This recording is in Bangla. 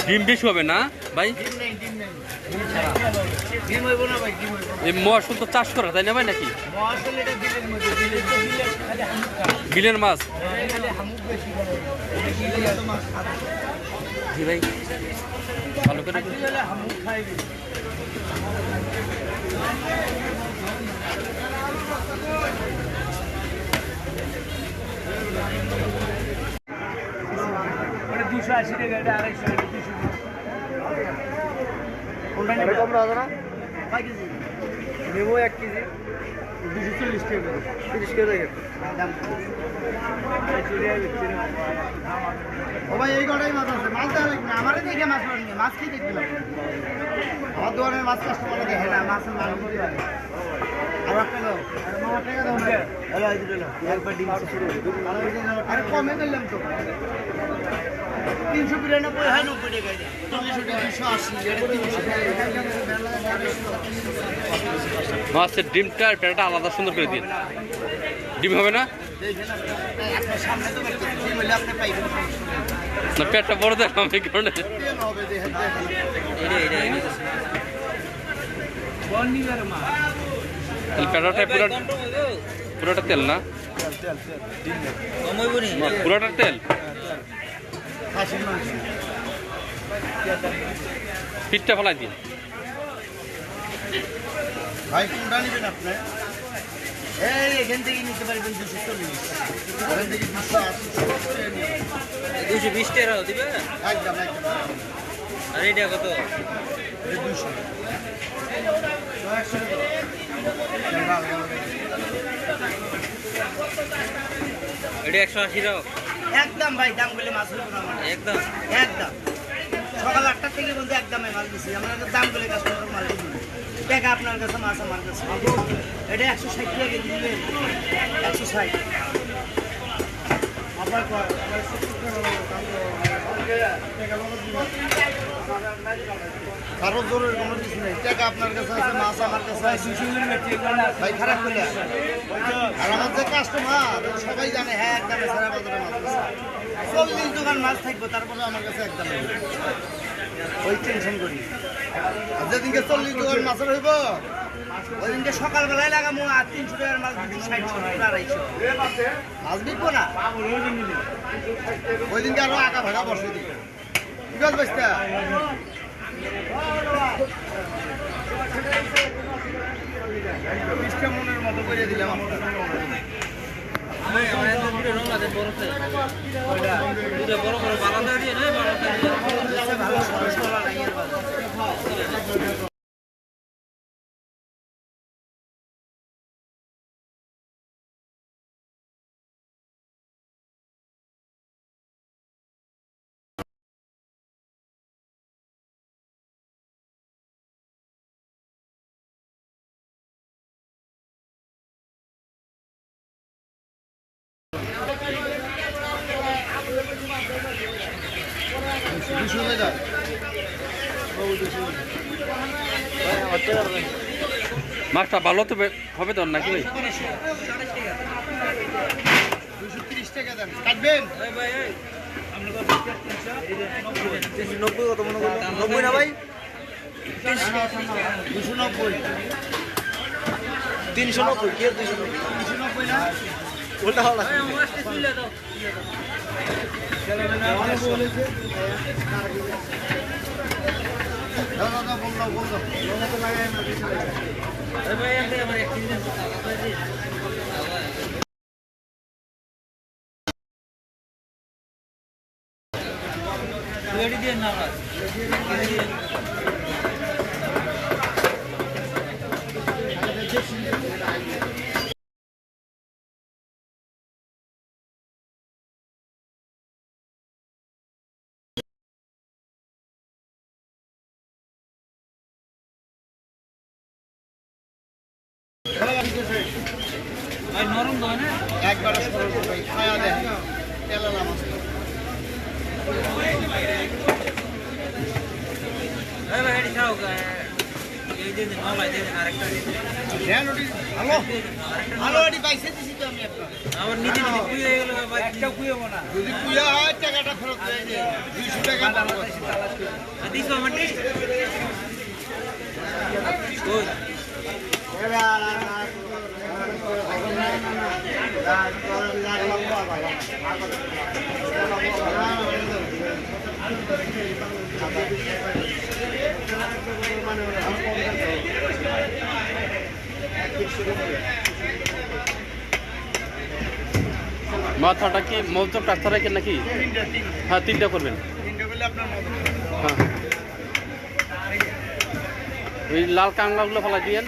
ডিম বেশি হবে না ভাই? মহাশূল তো চাষ করা তাই না ভাই নাকি? বিলের মাছ জি ভাই ভালো করে নেবো 1 কেজি 240 টাকা 30 টাকা ও ভাই এই কটাই মাছ আছে মাছ দেওয়া লাগবে না আমারে দেখে মাছ মারনি মাছ কি দেখবে না আমার দোকানের মাছ কাস্টমার দেখে না মাছের মান করে আর একটা দাও আর টাকা দাও না হ্যালো এই দিলো একবার ডিম আরে কমে দিলাম তো 392 হয় 90 টাকা এটা 280 মাছের ডিমটা আর পেটাটা আলাদা সুন্দর করে দিন। ডিম হবে না? না পেটটা বড় দেখ আমি কারণে পেটাটা পুরোটা তেল না? পুরোটা তেল পিঠটা ফেলাই দিন ভাই কোনটা নেবেন আপনি? এই এখান থেকে নিতে পারবেন 240 এখান থেকে 220 টাকা দিবে একদম আর এটা কত? 200 এটা 180 টাকা একদম ভাই দাম বলে মাছ হলো না একদম সকাল 8টা থেকে বলতে একদমে মাছ দিছি আমরা দাম বলে কাস্টমার মাল দিই টাকা আপনার কাছে মাছ আমার কাছে এটা 160 টাকা কেজি দিবেন 160 আবার কারো জোরের কোনো কিছু নেই টাকা আপনার কাছে আছে মাছ আমার কাছে আছে ভাই খারাপ করলে আর আমার যে কাস্টমার সবাই জানে হ্যাঁ একদমে সারা বাজারে মাছ আছে 40 দোকান মাছ থাকবো তারপরে আমার কাছে একদমে ওই টেনশন করি আর যেদিনকে 40 দোকান মাছের হইব ওই দিনকে সকালবেলায় লাগামো আর 300 টাকার মাছ 260 250 মাছ বিকবো না ওই দিনকে আরো আঁকা ভাগা বসে দিই ঠিক আছে বাস্তা মনের মতো করে দিলাম মাছটা ভালো তো হবে তো নাকি ভাই? 230 টাকা দেন কাটবেন 90 কত মনে করলেন 90 না ভাই 290 390 কি 290 না ওটা হলো মাছটা তুলে দাও চলো না বলেছে দাদা বললো লোক তো লাগায় না ভাই আমার এক্সপিরিয়েন্স রেডি দিয়ে না ভাই নরম দাও না একবারে সরল ভাই খায়া দেন তেলালা মাছ এই ভাই এডি খাও হ্যাঁ নোটি হ্যালো হ্যালো এটি বাইসে দিছি তো আমি আপনার যদি কুইয়া হয় টাকাটা ফেরত দেয় যে 200 টাকা মাথাটা কি মৌচক টাস্তা রাখেন নাকি? হ্যাঁ 3টা করবেন। 3টা করলে আপনার মত হ্যাঁ ওই লাল কাংলাগুলো ফেলা দিয়েন।